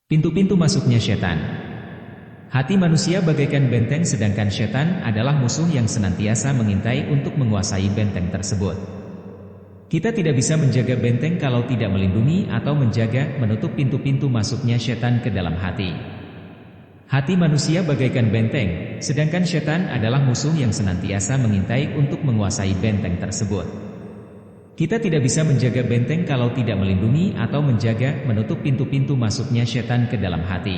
Pintu-pintu masuknya setan. Hati manusia bagaikan benteng, sedangkan setan adalah musuh yang senantiasa mengintai untuk menguasai benteng tersebut. Kita tidak bisa menjaga benteng kalau tidak melindungi atau menjaga, menutup pintu-pintu masuknya setan ke dalam hati. Hati manusia bagaikan benteng, sedangkan setan adalah musuh yang senantiasa mengintai untuk menguasai benteng tersebut. Kita tidak bisa menjaga benteng kalau tidak melindungi atau menjaga, menutup pintu-pintu masuknya setan ke dalam hati.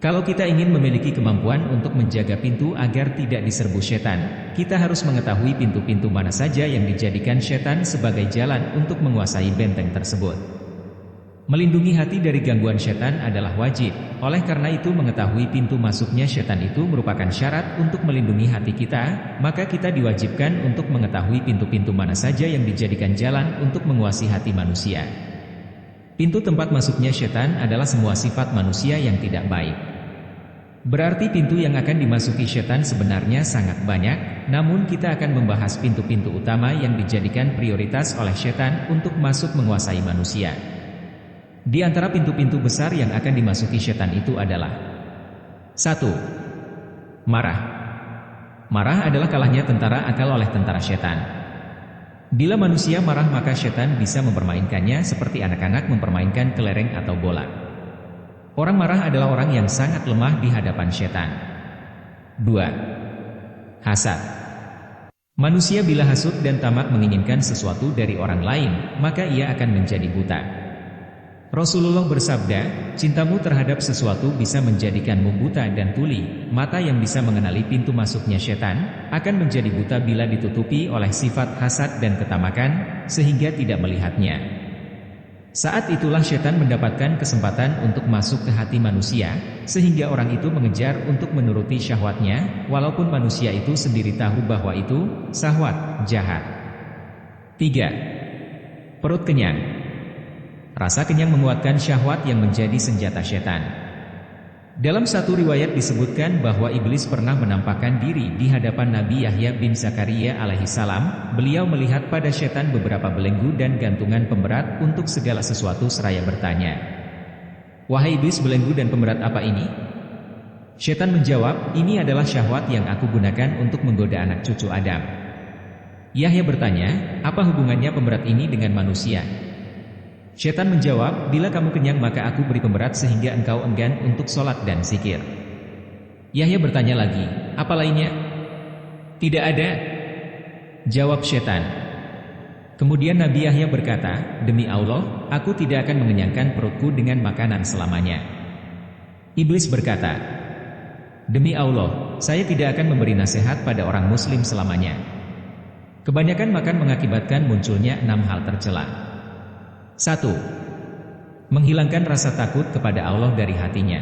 Kalau kita ingin memiliki kemampuan untuk menjaga pintu agar tidak diserbu setan, kita harus mengetahui pintu-pintu mana saja yang dijadikan setan sebagai jalan untuk menguasai benteng tersebut. Melindungi hati dari gangguan setan adalah wajib, oleh karena itu mengetahui pintu masuknya setan itu merupakan syarat untuk melindungi hati kita, maka kita diwajibkan untuk mengetahui pintu-pintu mana saja yang dijadikan jalan untuk menguasai hati manusia. Pintu tempat masuknya setan adalah semua sifat manusia yang tidak baik. Berarti pintu yang akan dimasuki setan sebenarnya sangat banyak, namun kita akan membahas pintu-pintu utama yang dijadikan prioritas oleh setan untuk masuk menguasai manusia. Di antara pintu-pintu besar yang akan dimasuki setan itu adalah 1. Marah. Marah adalah kalahnya tentara akal oleh tentara setan. Bila manusia marah maka setan bisa mempermainkannya seperti anak-anak mempermainkan kelereng atau bola. Orang marah adalah orang yang sangat lemah di hadapan setan. 2. Hasad. Manusia bila hasut dan tamak menginginkan sesuatu dari orang lain, maka ia akan menjadi buta. Rasulullah bersabda, cintamu terhadap sesuatu bisa menjadikanmu buta dan tuli. Mata yang bisa mengenali pintu masuknya setan akan menjadi buta bila ditutupi oleh sifat hasad dan ketamakan, sehingga tidak melihatnya. Saat itulah setan mendapatkan kesempatan untuk masuk ke hati manusia, sehingga orang itu mengejar untuk menuruti syahwatnya, walaupun manusia itu sendiri tahu bahwa itu syahwat jahat. 3. Perut kenyang. Rasa kenyang menguatkan syahwat yang menjadi senjata setan. Dalam satu riwayat disebutkan bahwa iblis pernah menampakkan diri di hadapan Nabi Yahya bin Zakaria alaihissalam. Beliau melihat pada setan beberapa belenggu dan gantungan pemberat untuk segala sesuatu seraya bertanya, "Wahai iblis, belenggu dan pemberat apa ini?" Setan menjawab, "Ini adalah syahwat yang aku gunakan untuk menggoda anak cucu Adam." Yahya bertanya, "Apa hubungannya pemberat ini dengan manusia?" Setan menjawab, "Bila kamu kenyang maka aku beri pemberat sehingga engkau enggan untuk sholat dan zikir." Yahya bertanya lagi, "Apa lainnya?" "Tidak ada," jawab setan. Kemudian Nabi Yahya berkata, "Demi Allah, aku tidak akan mengenyangkan perutku dengan makanan selamanya." Iblis berkata, "Demi Allah, saya tidak akan memberi nasihat pada orang muslim selamanya." Kebanyakan makan mengakibatkan munculnya 6 hal tercela. 1. Menghilangkan rasa takut kepada Allah dari hatinya.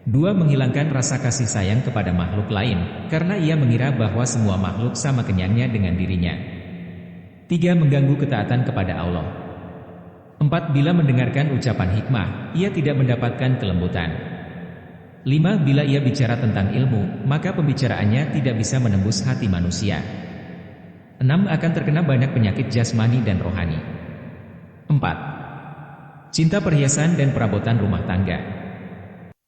2. Menghilangkan rasa kasih sayang kepada makhluk lain, karena ia mengira bahwa semua makhluk sama kenyangnya dengan dirinya. 3. Mengganggu ketaatan kepada Allah. 4. Bila mendengarkan ucapan hikmah, ia tidak mendapatkan kelembutan. 5. Bila ia bicara tentang ilmu, maka pembicaraannya tidak bisa menembus hati manusia. 6. Akan terkena banyak penyakit jasmani dan rohani. 4. Cinta perhiasan dan perabotan rumah tangga.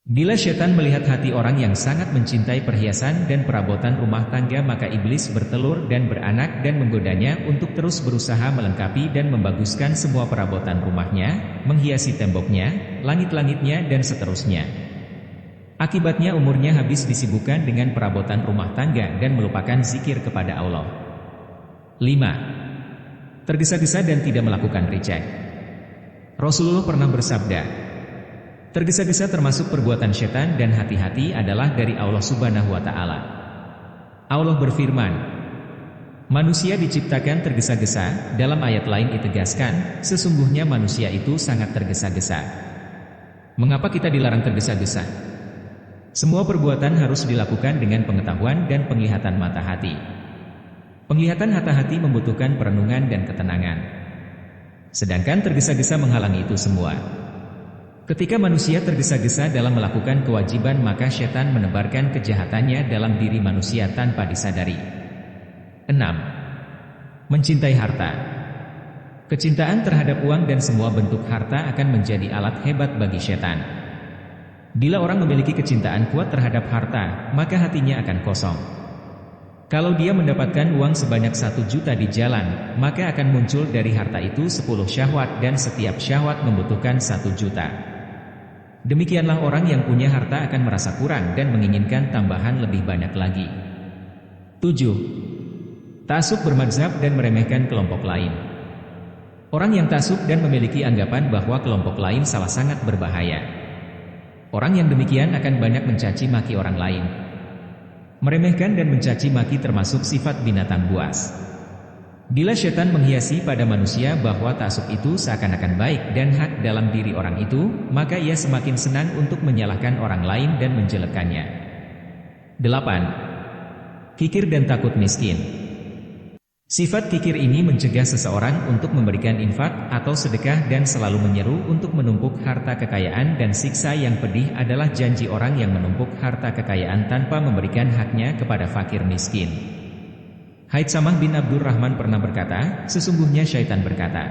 Bila setan melihat hati orang yang sangat mencintai perhiasan dan perabotan rumah tangga, maka iblis bertelur dan beranak dan menggodanya untuk terus berusaha melengkapi dan membaguskan semua perabotan rumahnya, menghiasi temboknya, langit-langitnya dan seterusnya. Akibatnya umurnya habis disibukkan dengan perabotan rumah tangga dan melupakan zikir kepada Allah. 5. Tergesa-gesa dan tidak melakukan ricek. Rasulullah pernah bersabda, tergesa-gesa termasuk perbuatan setan dan hati-hati adalah dari Allah Subhanahu wa Ta'ala. Allah berfirman, manusia diciptakan tergesa-gesa. Dalam ayat lain ditegaskan, sesungguhnya manusia itu sangat tergesa-gesa. Mengapa kita dilarang tergesa-gesa? Semua perbuatan harus dilakukan dengan pengetahuan dan penglihatan mata hati. Penglihatan mata hati membutuhkan perenungan dan ketenangan. Sedangkan tergesa-gesa menghalangi itu semua. Ketika manusia tergesa-gesa dalam melakukan kewajiban, maka setan menebarkan kejahatannya dalam diri manusia tanpa disadari. 6. Mencintai harta. Kecintaan terhadap uang dan semua bentuk harta akan menjadi alat hebat bagi setan. Bila orang memiliki kecintaan kuat terhadap harta, maka hatinya akan kosong. Kalau dia mendapatkan uang sebanyak 1 juta di jalan, maka akan muncul dari harta itu 10 syahwat dan setiap syahwat membutuhkan 1 juta. Demikianlah orang yang punya harta akan merasa kurang dan menginginkan tambahan lebih banyak lagi. 7. Ta'assub bermadzhab dan meremehkan kelompok lain. Orang yang ta'assub dan memiliki anggapan bahwa kelompok lain salah sangat berbahaya. Orang yang demikian akan banyak mencaci maki orang lain. Meremehkan dan mencaci maki termasuk sifat binatang buas. Bila setan menghiasi pada manusia bahwa ta'assub itu seakan-akan baik dan hak dalam diri orang itu, maka ia semakin senang untuk menyalahkan orang lain dan menjelekkannya. 8. Kikir dan takut miskin. Sifat kikir ini mencegah seseorang untuk memberikan infak atau sedekah dan selalu menyeru untuk menumpuk harta kekayaan, dan siksa yang pedih adalah janji orang yang menumpuk harta kekayaan tanpa memberikan haknya kepada fakir miskin. Haitsamah bin Abdurrahman pernah berkata, sesungguhnya syaitan berkata,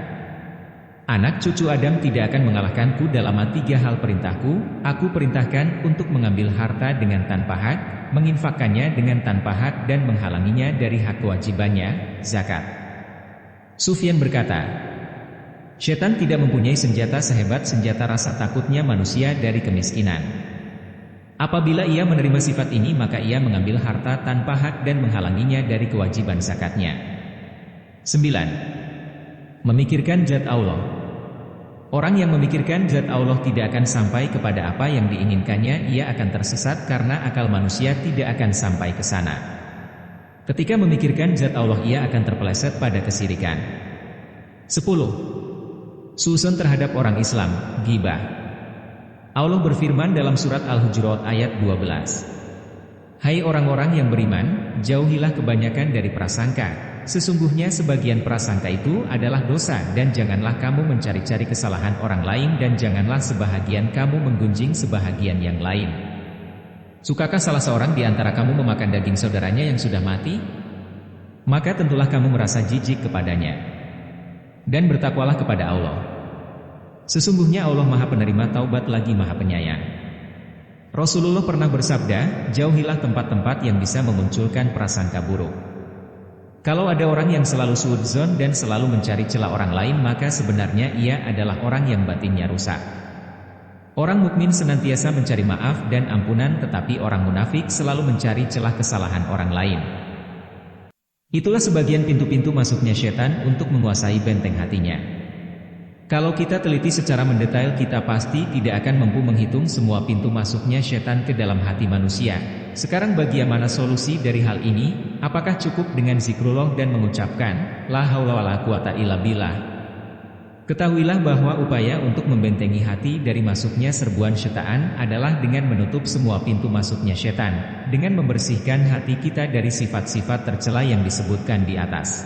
anak cucu Adam tidak akan mengalahkanku dalam 3 hal perintahku. Aku perintahkan untuk mengambil harta dengan tanpa hak, menginfakkannya dengan tanpa hak, dan menghalanginya dari hak kewajibannya, zakat. Sufyan berkata, syaitan tidak mempunyai senjata sehebat senjata rasa takutnya manusia dari kemiskinan. Apabila ia menerima sifat ini, maka ia mengambil harta tanpa hak dan menghalanginya dari kewajiban zakatnya. 9. Memikirkan zat Allah. Orang yang memikirkan zat Allah tidak akan sampai kepada apa yang diinginkannya, ia akan tersesat karena akal manusia tidak akan sampai ke sana. Ketika memikirkan zat Allah, ia akan terpeleset pada kesirikan. 10. Suuzon terhadap orang Islam, ghibah. Allah berfirman dalam surat Al-Hujurat ayat 12. Hai orang-orang yang beriman, jauhilah kebanyakan dari prasangka. Sesungguhnya sebagian prasangka itu adalah dosa, dan janganlah kamu mencari-cari kesalahan orang lain, dan janganlah sebahagian kamu menggunjing sebahagian yang lain. Sukakah salah seorang di antara kamu memakan daging saudaranya yang sudah mati? Maka tentulah kamu merasa jijik kepadanya. Dan bertakwalah kepada Allah. Sesungguhnya Allah Maha Penerima Taubat lagi Maha Penyayang. Rasulullah pernah bersabda, jauhilah tempat-tempat yang bisa memunculkan prasangka buruk. Kalau ada orang yang selalu suudzon dan selalu mencari celah orang lain, maka sebenarnya ia adalah orang yang batinnya rusak. Orang mukmin senantiasa mencari maaf dan ampunan, tetapi orang munafik selalu mencari celah kesalahan orang lain. Itulah sebagian pintu-pintu masuknya setan untuk menguasai benteng hatinya. Kalau kita teliti secara mendetail, kita pasti tidak akan mampu menghitung semua pintu masuknya setan ke dalam hati manusia. Sekarang bagaimana solusi dari hal ini? Apakah cukup dengan zikrullah dan mengucapkan la haula wala quwata illa billah? Ketahuilah bahwa upaya untuk membentengi hati dari masuknya serbuan setan adalah dengan menutup semua pintu masuknya setan, dengan membersihkan hati kita dari sifat-sifat tercela yang disebutkan di atas.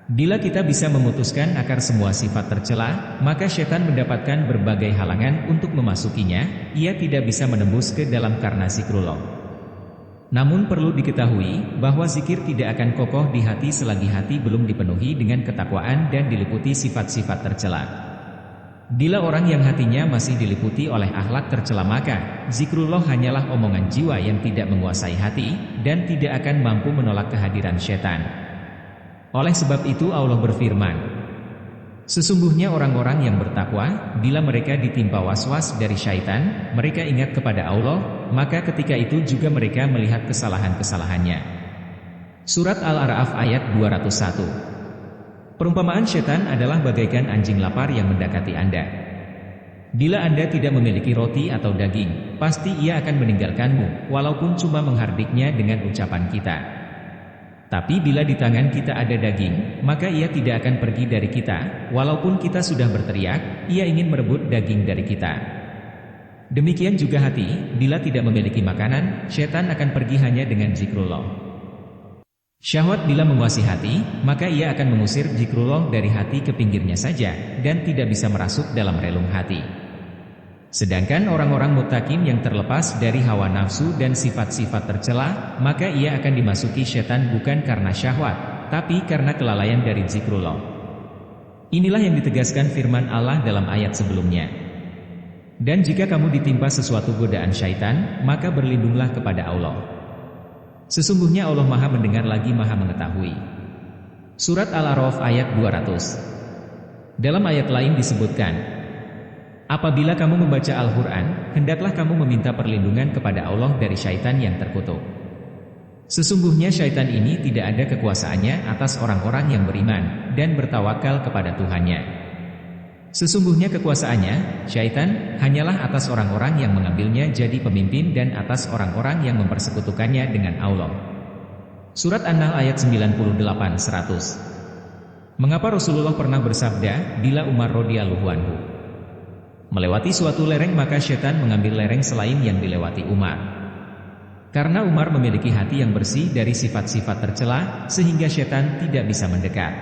Bila kita bisa memutuskan akar semua sifat tercela, maka setan mendapatkan berbagai halangan untuk memasukinya. Ia tidak bisa menembus ke dalam karena zikrullah. Namun perlu diketahui bahwa zikir tidak akan kokoh di hati selagi hati belum dipenuhi dengan ketakwaan dan diliputi sifat-sifat tercela. Bila orang yang hatinya masih diliputi oleh akhlak tercela, maka zikrullah hanyalah omongan jiwa yang tidak menguasai hati dan tidak akan mampu menolak kehadiran setan. Oleh sebab itu Allah berfirman, sesungguhnya orang-orang yang bertakwa, bila mereka ditimpa was-was dari syaitan, mereka ingat kepada Allah, maka ketika itu juga mereka melihat kesalahan-kesalahannya. Surat Al-A'raf ayat 201. Perumpamaan setan adalah bagaikan anjing lapar yang mendekati Anda. Bila Anda tidak memiliki roti atau daging, pasti ia akan meninggalkanmu, walaupun cuma menghardiknya dengan ucapan kita. Tapi bila di tangan kita ada daging, maka ia tidak akan pergi dari kita, walaupun kita sudah berteriak, ia ingin merebut daging dari kita. Demikian juga hati, bila tidak memiliki makanan, setan akan pergi hanya dengan zikrullah. Syahwat bila menguasai hati, maka ia akan mengusir zikrullah dari hati ke pinggirnya saja, dan tidak bisa merasuk dalam relung hati. Sedangkan orang-orang muttaqin yang terlepas dari hawa nafsu dan sifat-sifat tercela, maka ia akan dimasuki setan bukan karena syahwat, tapi karena kelalaian dari zikrullah. Inilah yang ditegaskan firman Allah dalam ayat sebelumnya. Dan jika kamu ditimpa sesuatu godaan syaitan, maka berlindunglah kepada Allah. Sesungguhnya Allah Maha mendengar lagi Maha mengetahui. Surat Al-A'raf ayat 200. Dalam ayat lain disebutkan, apabila kamu membaca Al-Quran, hendaklah kamu meminta perlindungan kepada Allah dari syaitan yang terkutuk. Sesungguhnya syaitan ini tidak ada kekuasaannya atas orang-orang yang beriman dan bertawakal kepada Tuhannya. Sesungguhnya kekuasaannya, syaitan, hanyalah atas orang-orang yang mengambilnya jadi pemimpin dan atas orang-orang yang mempersekutukannya dengan Allah. Surat An-Nahl ayat 98-100. Mengapa Rasulullah pernah bersabda, bila Umar radhiyallahu anhu melewati suatu lereng maka syaitan mengambil lereng selain yang dilewati Umar. Karena Umar memiliki hati yang bersih dari sifat-sifat tercela, sehingga syaitan tidak bisa mendekat.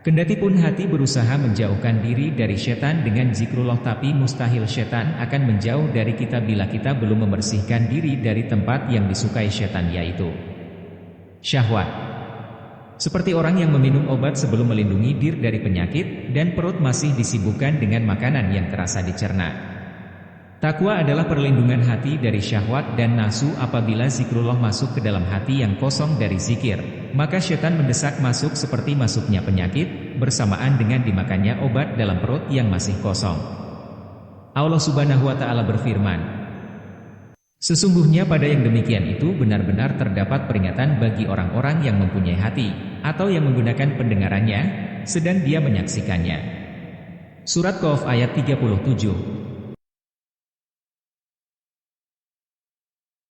Kendatipun hati berusaha menjauhkan diri dari syaitan dengan zikrullah, tapi mustahil syaitan akan menjauh dari kita bila kita belum membersihkan diri dari tempat yang disukai syaitan, yaitu syahwat. Seperti orang yang meminum obat sebelum melindungi diri dari penyakit, dan perut masih disibukkan dengan makanan yang terasa dicerna. Takwa adalah perlindungan hati dari syahwat dan nafsu. Apabila zikrullah masuk ke dalam hati yang kosong dari zikir, maka syaitan mendesak masuk seperti masuknya penyakit, bersamaan dengan dimakannya obat dalam perut yang masih kosong. Allah Subhanahu wa Ta'ala berfirman, sesungguhnya pada yang demikian itu benar-benar terdapat peringatan bagi orang-orang yang mempunyai hati, atau yang menggunakan pendengarannya, sedang dia menyaksikannya. Surat Qaf ayat 37.